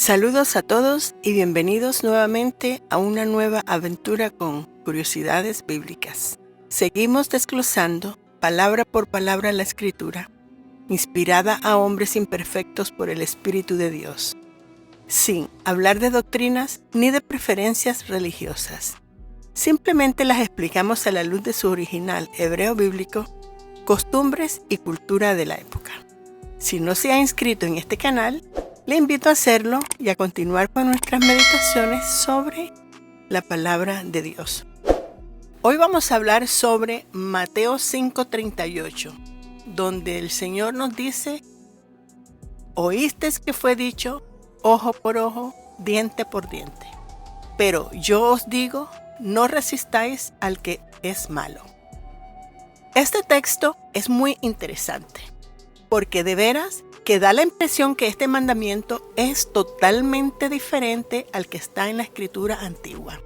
Saludos a todos y bienvenidos nuevamente a una nueva aventura con curiosidades bíblicas. Seguimos desglosando palabra por palabra la Escritura, inspirada a hombres imperfectos por el Espíritu de Dios, sin hablar de doctrinas ni de preferencias religiosas. Simplemente las explicamos a la luz de su original hebreo bíblico, costumbres y cultura de la época. Si no se ha inscrito en este canal, le invito a hacerlo y a continuar con nuestras meditaciones sobre la palabra de Dios. Hoy vamos a hablar sobre Mateo 5:38, donde el Señor nos dice: oísteis que fue dicho, ojo por ojo, diente por diente. Pero yo os digo, no resistáis al que es malo. Este texto es muy interesante, porque de veras que da la impresión que este mandamiento es totalmente diferente al que está en la Escritura antigua.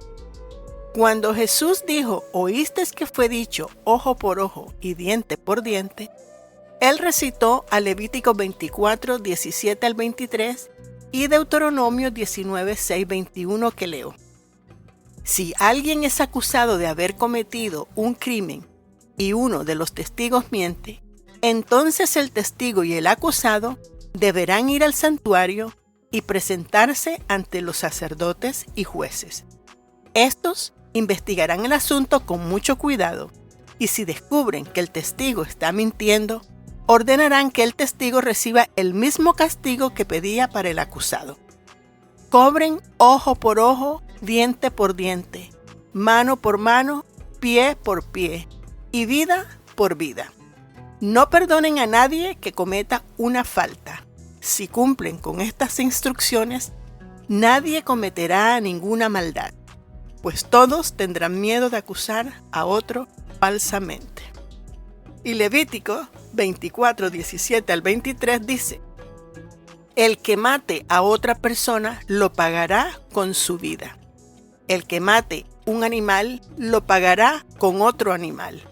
Cuando Jesús dijo, oísteis que fue dicho ojo por ojo y diente por diente, Él recitó a Levítico 24, 17 al 23 y Deuteronomio 19, 6, 21 que leo. Si alguien es acusado de haber cometido un crimen y uno de los testigos miente, entonces el testigo y el acusado deberán ir al santuario y presentarse ante los sacerdotes y jueces. Estos investigarán el asunto con mucho cuidado y si descubren que el testigo está mintiendo, ordenarán que el testigo reciba el mismo castigo que pedía para el acusado. Cobren ojo por ojo, diente por diente, mano por mano, pie por pie y vida por vida. No perdonen a nadie que cometa una falta. Si cumplen con estas instrucciones, nadie cometerá ninguna maldad, pues todos tendrán miedo de acusar a otro falsamente. Y Levítico 24, 17 al 23 dice: el que mate a otra persona lo pagará con su vida. El que mate un animal lo pagará con otro animal.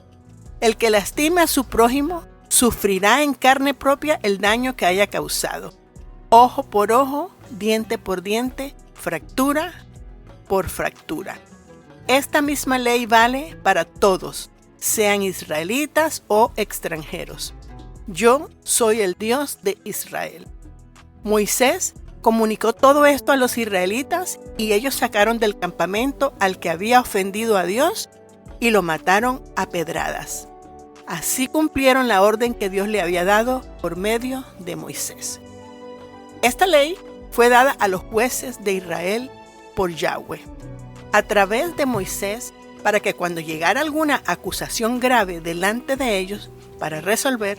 El que lastime a su prójimo sufrirá en carne propia el daño que haya causado. Ojo por ojo, diente por diente, fractura por fractura. Esta misma ley vale para todos, sean israelitas o extranjeros. Yo soy el Dios de Israel. Moisés comunicó todo esto a los israelitas y ellos sacaron del campamento al que había ofendido a Dios y lo mataron a pedradas. Así cumplieron la orden que Dios le había dado por medio de Moisés. Esta ley fue dada a los jueces de Israel por Yahweh, a través de Moisés, para que cuando llegara alguna acusación grave delante de ellos para resolver,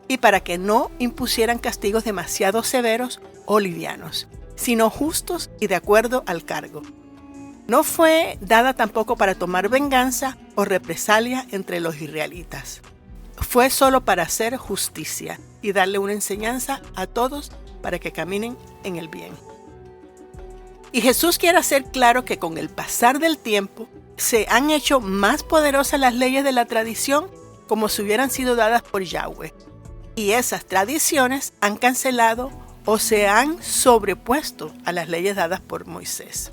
y para que no impusieran castigos demasiado severos o livianos, sino justos y de acuerdo al cargo. No fue dada tampoco para tomar venganza o represalia entre los israelitas. Fue solo para hacer justicia y darle una enseñanza a todos para que caminen en el bien. Y Jesús quiere hacer claro que con el pasar del tiempo se han hecho más poderosas las leyes de la tradición como si hubieran sido dadas por Yahweh. Y esas tradiciones han cancelado o se han sobrepuesto a las leyes dadas por Moisés.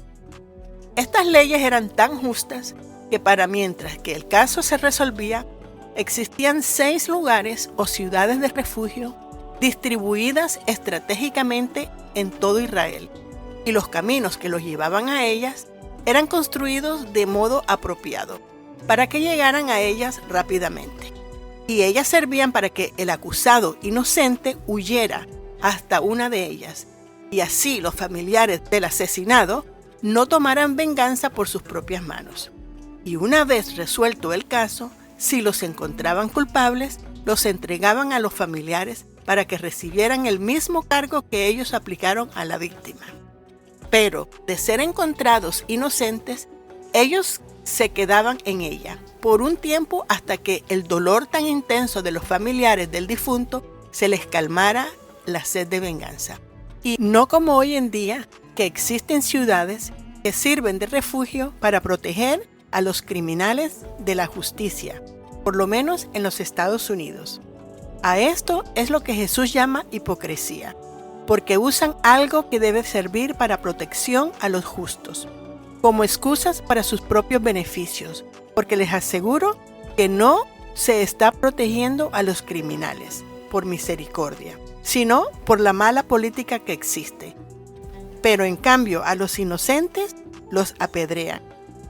Estas leyes eran tan justas que para mientras que el caso se resolvía, existían 6 lugares o ciudades de refugio distribuidas estratégicamente en todo Israel, y los caminos que los llevaban a ellas eran construidos de modo apropiado para que llegaran a ellas rápidamente. Y ellas servían para que el acusado inocente huyera hasta una de ellas, y así los familiares del asesinado no tomaran venganza por sus propias manos. Y una vez resuelto el caso, si los encontraban culpables, los entregaban a los familiares para que recibieran el mismo cargo que ellos aplicaron a la víctima. Pero, de ser encontrados inocentes, ellos se quedaban en ella por un tiempo hasta que el dolor tan intenso de los familiares del difunto se les calmara la sed de venganza. Y no como hoy en día, que existen ciudades que sirven de refugio para proteger a los criminales de la justicia, por lo menos en los Estados Unidos. A esto es lo que Jesús llama hipocresía, porque usan algo que debe servir para protección a los justos, como excusas para sus propios beneficios, porque les aseguro que no se está protegiendo a los criminales por misericordia, sino por la mala política que existe. Pero en cambio a los inocentes los apedrean.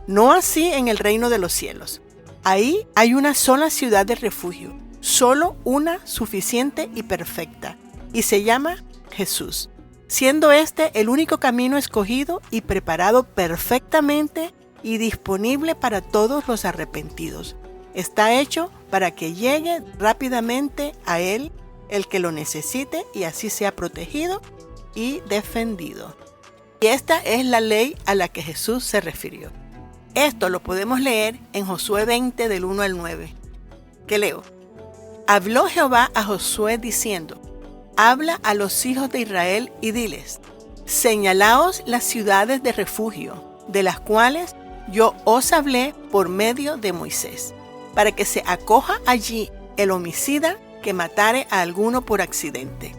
No así en el reino de los cielos. Ahí hay una sola ciudad de refugio, solo una suficiente y perfecta, y se llama Jesús, siendo este el único camino escogido y preparado perfectamente y disponible para todos los arrepentidos. Está hecho para que llegue rápidamente a Él el que lo necesite y así sea protegido y defendido. Y esta es la ley a la que Jesús se refirió. Esto lo podemos leer en Josué 20 del 1 al 9. ¿Qué leo? Habló Jehová a Josué diciendo: habla a los hijos de Israel y diles: señalaos las ciudades de refugio, de las cuales yo os hablé por medio de Moisés, para que se acoja allí el homicida que matare a alguno por accidente,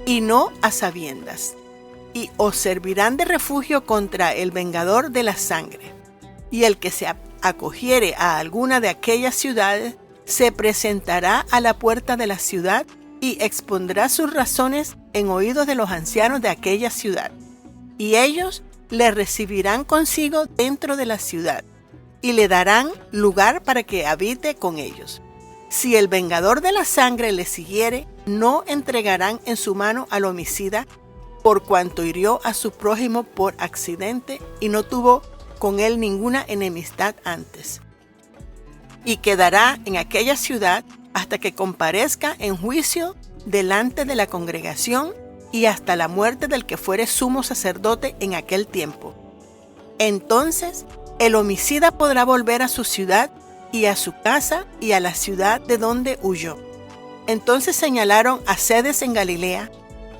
y no a sabiendas, y os servirán de refugio contra el vengador de la sangre. Y el que se acogiere a alguna de aquellas ciudades se presentará a la puerta de la ciudad y expondrá sus razones en oídos de los ancianos de aquella ciudad. Y ellos le recibirán consigo dentro de la ciudad y le darán lugar para que habite con ellos. Si el vengador de la sangre le siguiere, no entregarán en su mano al homicida, por cuanto hirió a su prójimo por accidente y no tuvo con él ninguna enemistad antes. Y quedará en aquella ciudad hasta que comparezca en juicio delante de la congregación y hasta la muerte del que fuere sumo sacerdote en aquel tiempo. Entonces el homicida podrá volver a su ciudad y a su casa y a la ciudad de donde huyó. Entonces señalaron a Cedes en Galilea,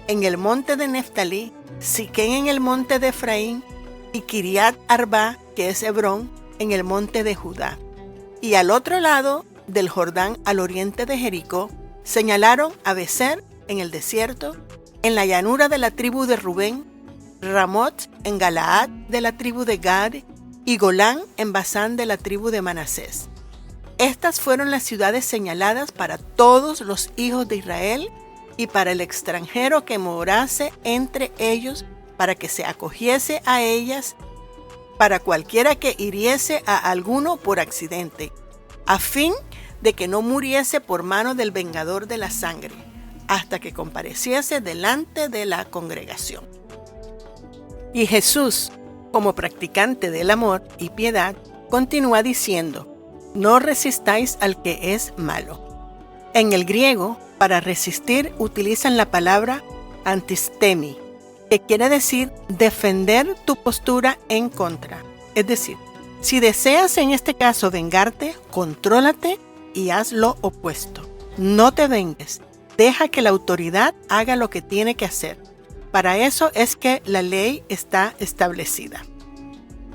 en el monte de Neftalí, Siquén en el monte de Efraín, y Kiriat Arba, que es Hebrón, en el monte de Judá. Y al otro lado del Jordán, al oriente de Jericó, señalaron a Becer en el desierto, en la llanura de la tribu de Rubén, Ramot en Galaad de la tribu de Gad, y Golán en Basán de la tribu de Manasés. Estas fueron las ciudades señaladas para todos los hijos de Israel y para el extranjero que morase entre ellos, para que se acogiese a ellas, para cualquiera que hiriese a alguno por accidente, a fin de que no muriese por mano del vengador de la sangre, hasta que compareciese delante de la congregación. Y Jesús, como practicante del amor y piedad, continúa diciendo: no resistáis al que es malo. En el griego, para resistir utilizan la palabra antistemi, que quiere decir defender tu postura en contra. Es decir, si deseas en este caso vengarte, contrólate y haz lo opuesto. No te vengues, deja que la autoridad haga lo que tiene que hacer. Para eso es que la ley está establecida.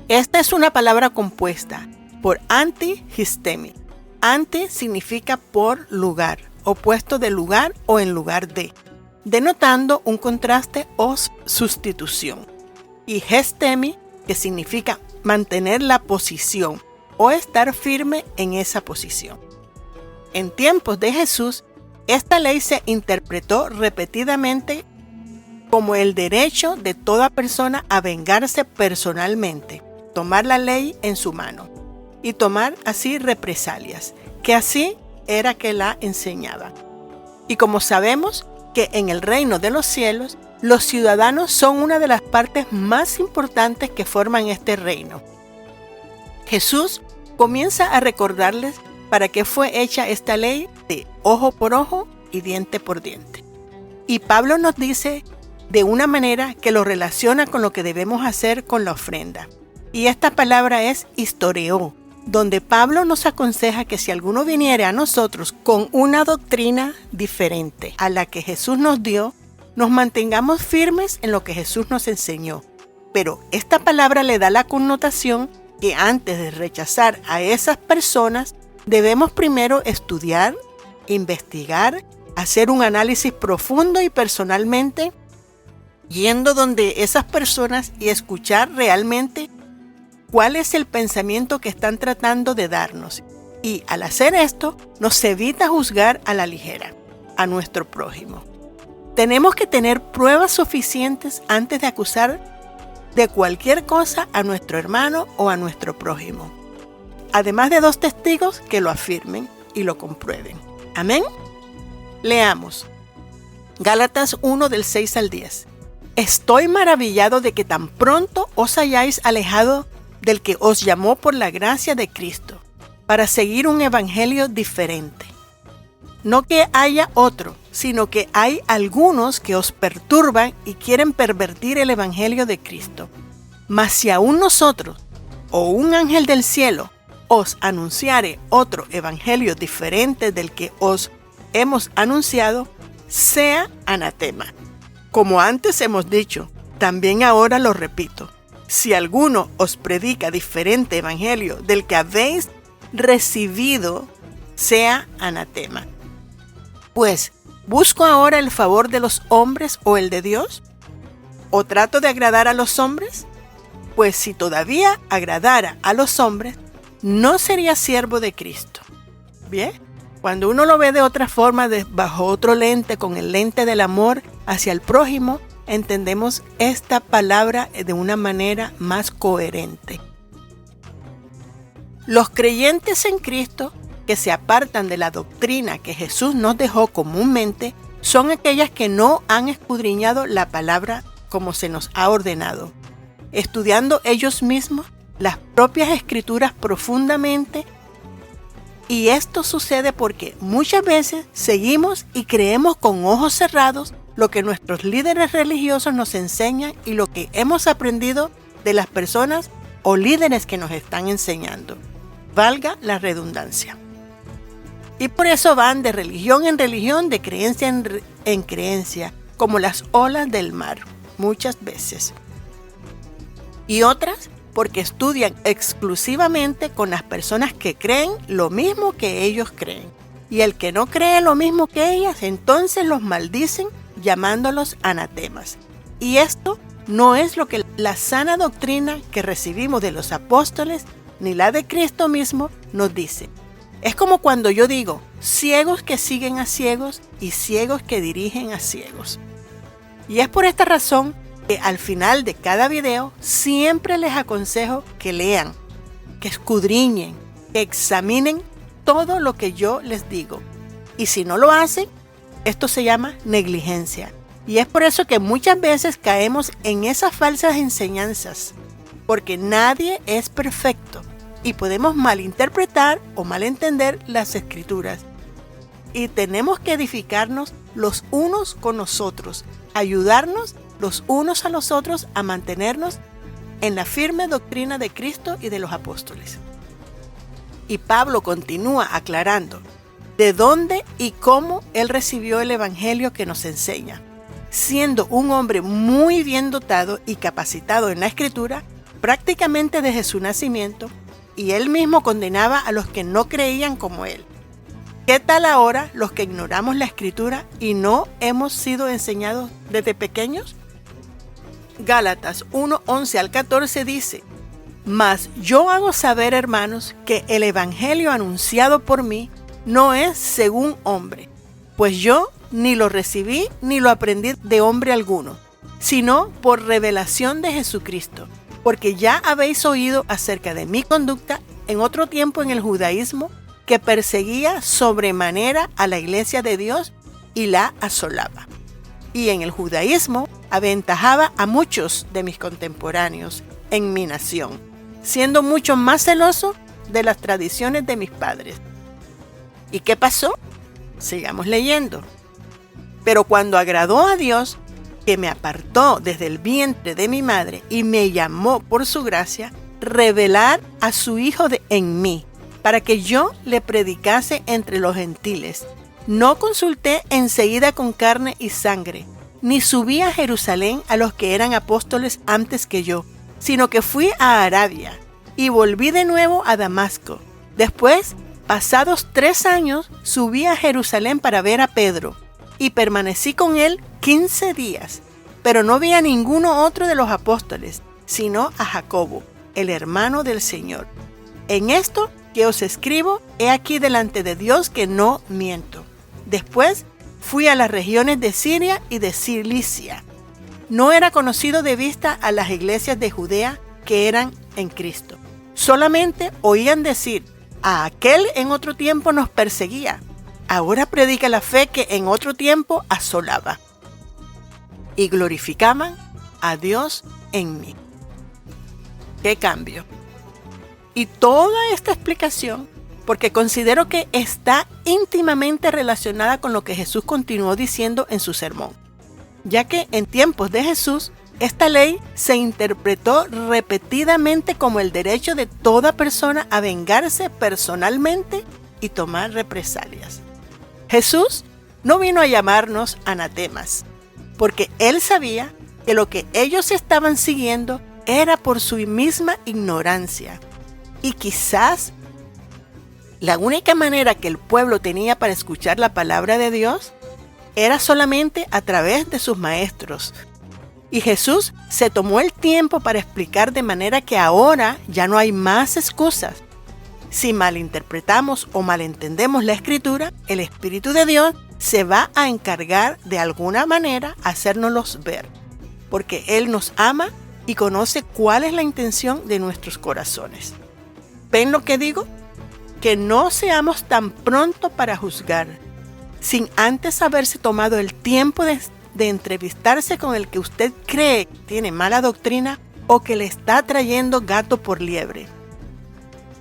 Esta es una palabra compuesta por anti-histemi. Anti significa por lugar, opuesto de lugar o en lugar de, denotando un contraste o sustitución. Y histemi, que significa mantener la posición o estar firme en esa posición. En tiempos de Jesús, esta ley se interpretó repetidamente como el derecho de toda persona a vengarse personalmente, tomar la ley en su mano y tomar así represalias, que así era que la enseñaban. Y como sabemos que en el reino de los cielos, los ciudadanos son una de las partes más importantes que forman este reino. Jesús comienza a recordarles para qué fue hecha esta ley de ojo por ojo y diente por diente. Y Pablo nos dice de una manera que lo relaciona con lo que debemos hacer con la ofrenda. Y esta palabra es historio, donde Pablo nos aconseja que si alguno viniere a nosotros con una doctrina diferente a la que Jesús nos dio, nos mantengamos firmes en lo que Jesús nos enseñó. Pero esta palabra le da la connotación que antes de rechazar a esas personas, debemos primero estudiar, investigar, hacer un análisis profundo y personalmente yendo donde esas personas y escuchar realmente cuál es el pensamiento que están tratando de darnos. Y al hacer esto, nos evita juzgar a la ligera a nuestro prójimo. Tenemos que tener pruebas suficientes antes de acusar de cualquier cosa a nuestro hermano o a nuestro prójimo. Además de 2 testigos que lo afirmen y lo comprueben. Amén. Leamos. Gálatas 1 del 6 al 10. Estoy maravillado de que tan pronto os hayáis alejado del que os llamó por la gracia de Cristo, para seguir un evangelio diferente. No que haya otro, sino que hay algunos que os perturban y quieren pervertir el evangelio de Cristo. Mas si aún nosotros, o un ángel del cielo, os anunciare otro evangelio diferente del que os hemos anunciado, sea anatema. Como antes hemos dicho, también ahora lo repito. Si alguno os predica diferente evangelio del que habéis recibido, sea anatema. Pues, ¿busco ahora el favor de los hombres o el de Dios? ¿O trato de agradar a los hombres? Pues si todavía agradara a los hombres, no sería siervo de Cristo. Bien, cuando uno lo ve de otra forma, bajo otro lente, con el lente del amor hacia el prójimo, entendemos esta palabra de una manera más coherente. Los creyentes en Cristo que se apartan de la doctrina que Jesús nos dejó comúnmente son aquellas que no han escudriñado la palabra como se nos ha ordenado, estudiando ellos mismos las propias escrituras profundamente. Y esto sucede porque muchas veces seguimos y creemos con ojos cerrados lo que nuestros líderes religiosos nos enseñan y lo que hemos aprendido de las personas o líderes que nos están enseñando. Valga la redundancia. Y por eso van de religión en religión, de creencia en creencia, como las olas del mar, muchas veces. Y otras porque estudian exclusivamente con las personas que creen lo mismo que ellos creen. Y el que no cree lo mismo que ellas, entonces los maldicen llamándolos anatemas. Y esto no es lo que la sana doctrina que recibimos de los apóstoles, ni la de Cristo mismo, nos dice. Es como cuando yo digo, ciegos que siguen a ciegos y ciegos que dirigen a ciegos. Y es por esta razón que al final de cada video siempre les aconsejo que lean, que escudriñen, que examinen todo lo que yo les digo. Y si no lo hacen, esto se llama negligencia. Y es por eso que muchas veces caemos en esas falsas enseñanzas, porque nadie es perfecto. Y podemos malinterpretar o malentender las escrituras. Y tenemos que edificarnos los unos con los otros, ayudarnos los unos a los otros a mantenernos en la firme doctrina de Cristo y de los apóstoles. Y Pablo continúa aclarando de dónde y cómo él recibió el evangelio que nos enseña. Siendo un hombre muy bien dotado y capacitado en la escritura, prácticamente desde su nacimiento, y él mismo condenaba a los que no creían como él. ¿Qué tal ahora los que ignoramos la escritura y no hemos sido enseñados desde pequeños? Gálatas 1:11 al 14 dice: Mas yo hago saber, hermanos, que el evangelio anunciado por mí no es según hombre, pues yo ni lo recibí ni lo aprendí de hombre alguno, sino por revelación de Jesucristo. Porque ya habéis oído acerca de mi conducta en otro tiempo en el judaísmo, que perseguía sobremanera a la iglesia de Dios y la asolaba. Y en el judaísmo aventajaba a muchos de mis contemporáneos en mi nación, siendo mucho más celoso de las tradiciones de mis padres. ¿Y qué pasó? Sigamos leyendo. Pero cuando agradó a Dios, que me apartó desde el vientre de mi madre y me llamó por su gracia, revelar a su Hijo en mí, para que yo le predicase entre los gentiles. No consulté enseguida con carne y sangre, ni subí a Jerusalén a los que eran apóstoles antes que yo, sino que fui a Arabia y volví de nuevo a Damasco. Después, pasados 3 años, subí a Jerusalén para ver a Pedro y permanecí con él 15 días. pero no vi a ninguno otro de los apóstoles, sino a Jacobo, el hermano del Señor. En esto que os escribo, he aquí delante de Dios que no miento. Después fui a las regiones de Siria y de Cilicia. No era conocido de vista a las iglesias de Judea que eran en Cristo. Solamente oían decir, a aquel en otro tiempo nos perseguía, ahora predica la fe que en otro tiempo asolaba. Y glorificaban a Dios en mí. ¿Qué cambio? Y toda esta explicación, porque considero que está íntimamente relacionada con lo que Jesús continuó diciendo en su sermón, ya que en tiempos de Jesús, esta ley se interpretó repetidamente como el derecho de toda persona a vengarse personalmente y tomar represalias. Jesús no vino a llamarnos anatemas, porque Él sabía que lo que ellos estaban siguiendo era por su misma ignorancia. Y quizás la única manera que el pueblo tenía para escuchar la palabra de Dios era solamente a través de sus maestros. Y Jesús se tomó el tiempo para explicar de manera que ahora ya no hay más excusas. Si malinterpretamos o malentendemos la Escritura, el Espíritu de Dios se va a encargar de alguna manera hacérnoslos ver, porque Él nos ama y conoce cuál es la intención de nuestros corazones. ¿Ven lo que digo? Que no seamos tan pronto para juzgar, sin antes haberse tomado el tiempo de entrevistarse con el que usted cree que tiene mala doctrina o que le está trayendo gato por liebre.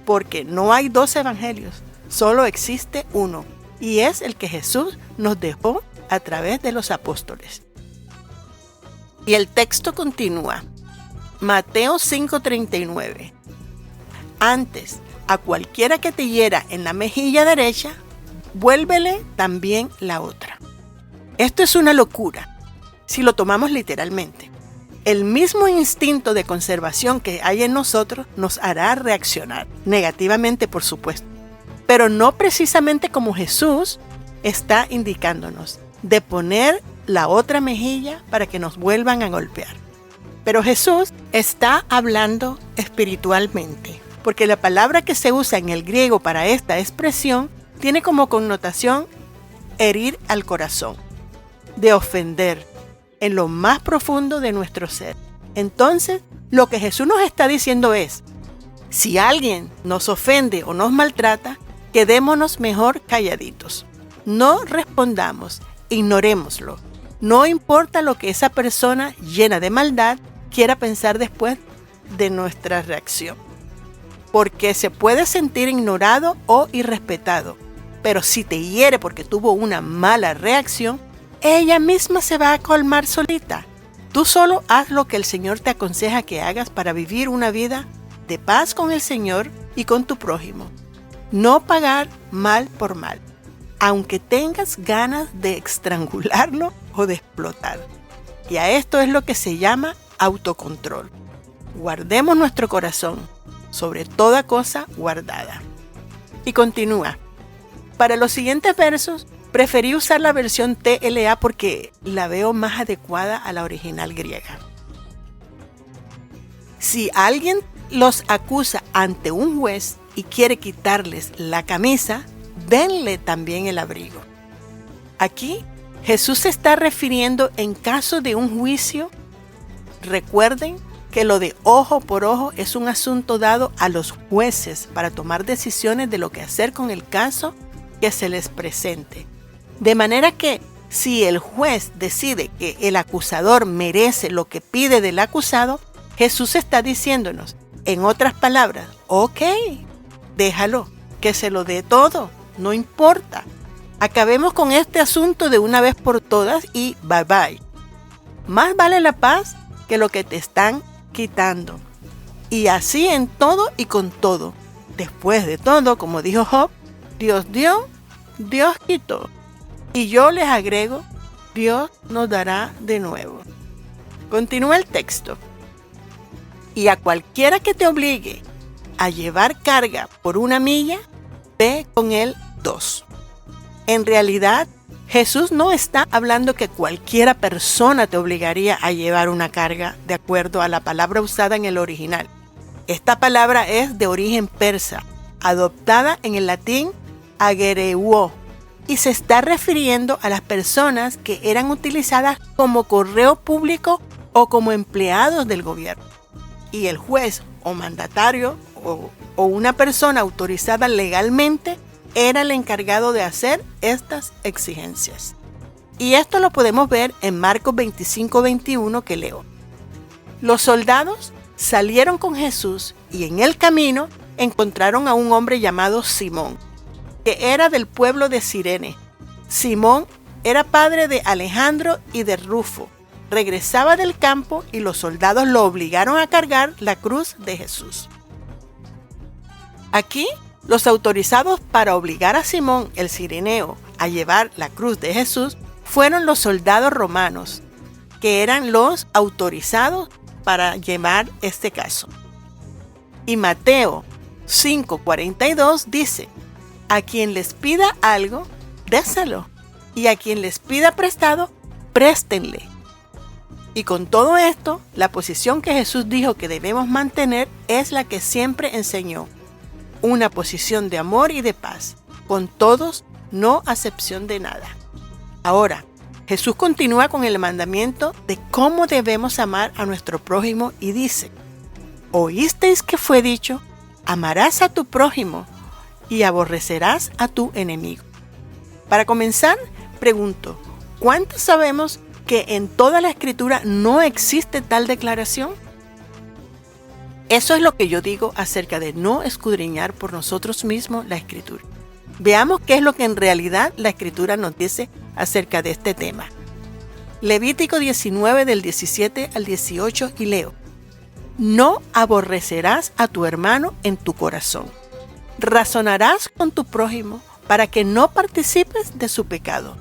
Porque no hay dos evangelios, solo existe uno, y es el que Jesús nos dejó a través de los apóstoles. Y el texto continúa. Mateo 5:39. Antes, a cualquiera que te hiera en la mejilla derecha, vuélvele también la otra. Esto es una locura, si lo tomamos literalmente. El mismo instinto de conservación que hay en nosotros nos hará reaccionar, negativamente por supuesto, pero no precisamente como Jesús está indicándonos, de poner la otra mejilla para que nos vuelvan a golpear. Pero Jesús está hablando espiritualmente, porque la palabra que se usa en el griego para esta expresión tiene como connotación herir al corazón, de ofender en lo más profundo de nuestro ser. Entonces, lo que Jesús nos está diciendo es, si alguien nos ofende o nos maltrata, quedémonos mejor calladitos. No respondamos, ignorémoslo. No importa lo que esa persona llena de maldad quiera pensar después de nuestra reacción, porque se puede sentir ignorado o irrespetado, pero si te hiere porque tuvo una mala reacción, ella misma se va a calmar solita. Tú solo haz lo que el Señor te aconseja que hagas para vivir una vida de paz con el Señor y con tu prójimo. No pagar mal por mal, aunque tengas ganas de estrangularlo o de explotar. Y a esto es lo que se llama autocontrol. Guardemos nuestro corazón sobre toda cosa guardada. Y continúa. Para los siguientes versos, preferí usar la versión TLA porque la veo más adecuada a la original griega. Si alguien los acusa ante un juez y quiere quitarles la camisa, denle también el abrigo. Aquí Jesús se está refiriendo en caso de un juicio. Recuerden que lo de ojo por ojo es un asunto dado a los jueces para tomar decisiones de lo que hacer con el caso que se les presente. De manera que si el juez decide que el acusador merece lo que pide del acusado, Jesús está diciéndonos, en otras palabras, ok, déjalo, que se lo dé todo, no importa. Acabemos con este asunto de una vez por todas y bye bye. Más vale la paz que lo que te están quitando. Y así en todo y con todo. Después de todo, como dijo Job, Dios dio, Dios quitó. Y yo les agrego, Dios nos dará de nuevo. Continúa el texto. Y a cualquiera que te obligue a llevar carga por 1 milla, ve con él 2. En realidad, Jesús no está hablando que cualquiera persona te obligaría a llevar una carga de acuerdo a la palabra usada en el original. Esta palabra es de origen persa, adoptada en el latín agereuo, y se está refiriendo a las personas que eran utilizadas como correo público o como empleados del gobierno. Y el juez o mandatario o una persona autorizada legalmente era el encargado de hacer estas exigencias. Y esto lo podemos ver en Marcos 25:21 que leo. Los soldados salieron con Jesús y en el camino encontraron a un hombre llamado Simón, que era del pueblo de Cirene. Simón era padre de Alejandro y de Rufo. Regresaba del campo y los soldados lo obligaron a cargar la cruz de Jesús. Aquí, los autorizados para obligar a Simón el cireneo a llevar la cruz de Jesús fueron los soldados romanos, que eran los autorizados para llevar este caso. Y Mateo 5:42 dice: a quien les pida algo, déselo, y a quien les pida prestado, préstenle. Y con todo esto, la posición que Jesús dijo que debemos mantener es la que siempre enseñó: una posición de amor y de paz, con todos, no acepción de nada. Ahora, Jesús continúa con el mandamiento de cómo debemos amar a nuestro prójimo y dice: oísteis que fue dicho, amarás a tu prójimo y aborrecerás a tu enemigo. Para comenzar, pregunto, ¿cuántos sabemos que en toda la Escritura no existe tal declaración? Eso es lo que yo digo acerca de no escudriñar por nosotros mismos la Escritura. Veamos qué es lo que en realidad la Escritura nos dice acerca de este tema. Levítico 19 del 17 al 18 y leo: no aborrecerás a tu hermano en tu corazón. Razonarás con tu prójimo para que no participes de su pecado.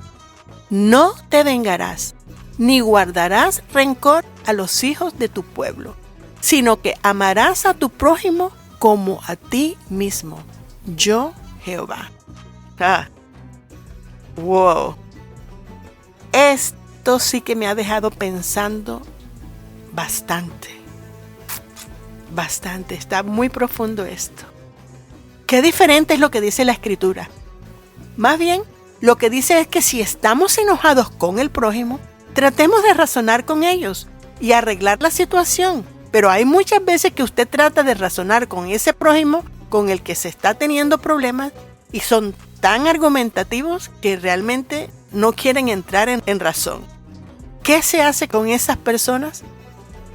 No te vengarás, ni guardarás rencor a los hijos de tu pueblo, sino que amarás a tu prójimo como a ti mismo. Yo, Jehová. Wow. Esto sí que me ha dejado pensando bastante. Está muy profundo esto. Qué diferente es lo que dice la Escritura. Más bien, lo que dice es que si estamos enojados con el prójimo, tratemos de razonar con ellos y arreglar la situación. Pero hay muchas veces que usted trata de razonar con ese prójimo con el que se está teniendo problemas y son tan argumentativos que realmente no quieren entrar en razón. ¿Qué se hace con esas personas?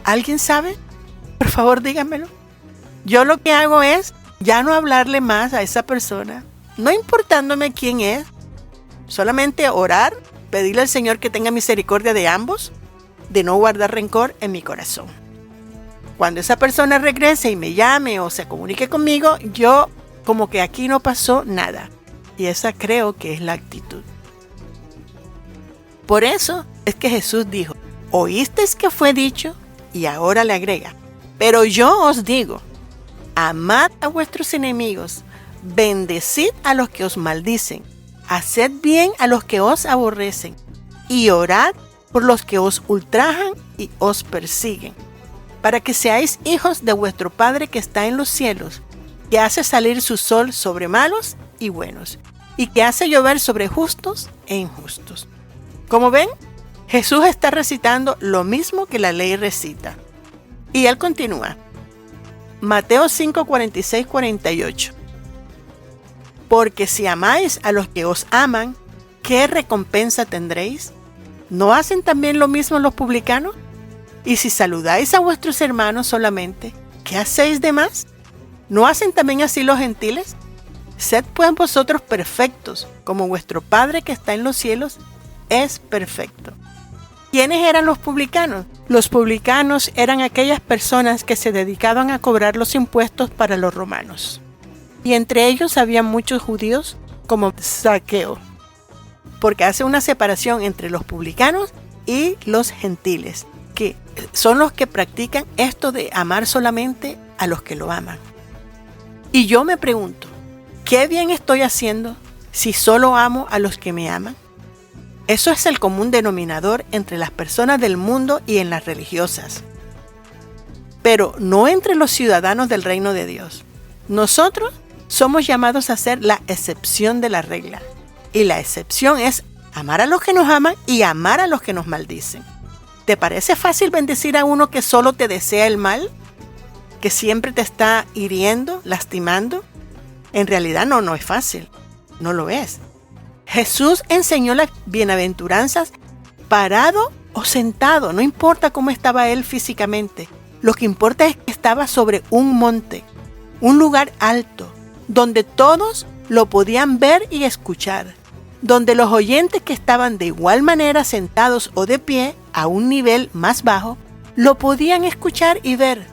¿Alguien sabe? Por favor, díganmelo. Yo lo que hago es ya no hablarle más a esa persona, no importándome quién es, solamente orar, pedirle al Señor que tenga misericordia de ambos, de no guardar rencor en mi corazón. Cuando esa persona regrese y me llame o se comunique conmigo, yo como que aquí no pasó nada. Y esa creo que es la actitud. Por eso es que Jesús dijo: oísteis que fue dicho, y ahora le agrega: pero yo os digo, amad a vuestros enemigos, bendecid a los que os maldicen, haced bien a los que os aborrecen, y orad por los que os ultrajan y os persiguen, para que seáis hijos de vuestro Padre que está en los cielos, que hace salir su sol sobre malos y buenos, y que hace llover sobre justos e injustos. Como ven, Jesús está recitando lo mismo que la ley recita. Y él continúa. Mateo 5, 46, 48. Porque si amáis a los que os aman, ¿qué recompensa tendréis? ¿No hacen también lo mismo los publicanos? Y si saludáis a vuestros hermanos solamente, ¿qué hacéis de más? ¿No hacen también así los gentiles? Sed pues vosotros perfectos, como vuestro Padre que está en los cielos es perfecto. ¿Quiénes eran los publicanos? Los publicanos eran aquellas personas que se dedicaban a cobrar los impuestos para los romanos. Y entre ellos había muchos judíos como Zaqueo, porque hace una separación entre los publicanos y los gentiles, que son los que practican esto de amar solamente a los que lo aman. Y yo me pregunto, ¿qué bien estoy haciendo si solo amo a los que me aman? Eso es el común denominador entre las personas del mundo y en las religiosas, pero no entre los ciudadanos del reino de Dios. Nosotros somos llamados a ser la excepción de la regla, y la excepción es amar a los que nos aman y amar a los que nos maldicen. ¿Te parece fácil bendecir a uno que solo te desea el mal? ¿Que siempre te está hiriendo, lastimando? En realidad no es fácil, no lo es. Jesús enseñó las bienaventuranzas parado o sentado, no importa cómo estaba él físicamente. Lo que importa es que estaba sobre un monte, un lugar alto, donde todos lo podían ver y escuchar, donde los oyentes que estaban de igual manera sentados o de pie a un nivel más bajo, lo podían escuchar y ver,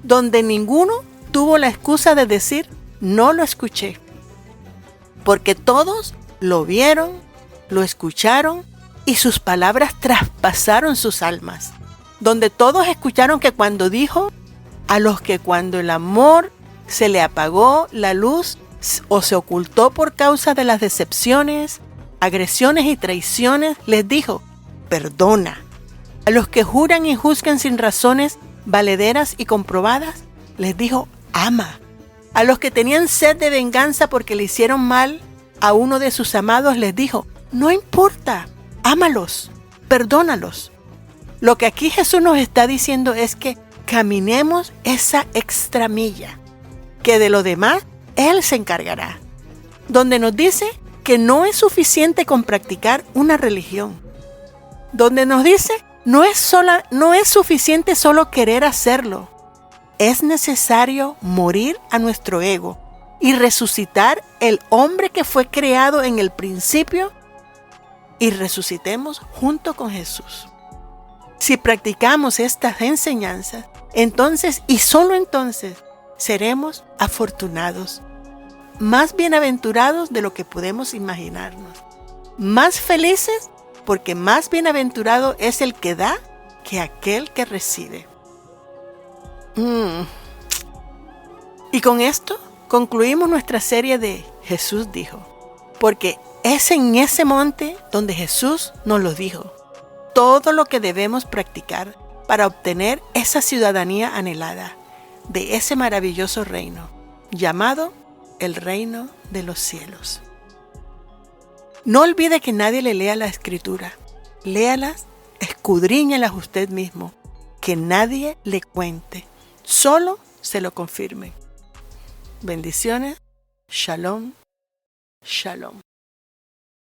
donde ninguno tuvo la excusa de decir, no lo escuché, porque todos lo vieron, lo escucharon y sus palabras traspasaron sus almas, donde todos escucharon que cuando dijo, a los que cuando el amor se le apagó la luz o se ocultó por causa de las decepciones, agresiones y traiciones, les dijo, perdona. A los que juran y juzgan sin razones valederas y comprobadas, les dijo, ama. A los que tenían sed de venganza porque le hicieron mal a uno de sus amados, les dijo, no importa, ámalos, perdónalos. Lo que aquí Jesús nos está diciendo es que caminemos esa extramilla, que de lo demás Él se encargará. Donde nos dice que no es suficiente con practicar una religión. Donde nos dice no es suficiente solo querer hacerlo. Es necesario morir a nuestro ego y resucitar el hombre que fue creado en el principio y resucitemos junto con Jesús. Si practicamos estas enseñanzas, entonces y solo entonces seremos afortunados, más bienaventurados de lo que podemos imaginarnos, más felices porque más bienaventurado es el que da que aquel que recibe. Y con esto concluimos nuestra serie de Jesús dijo, porque es en ese monte donde Jesús nos lo dijo, todo lo que debemos practicar para obtener esa ciudadanía anhelada de ese maravilloso reino, llamado el reino de los cielos. No olvide que nadie le lea la escritura. Léalas, escudriñalas usted mismo. Que nadie le cuente. Solo se lo confirme. Bendiciones. Shalom. Shalom.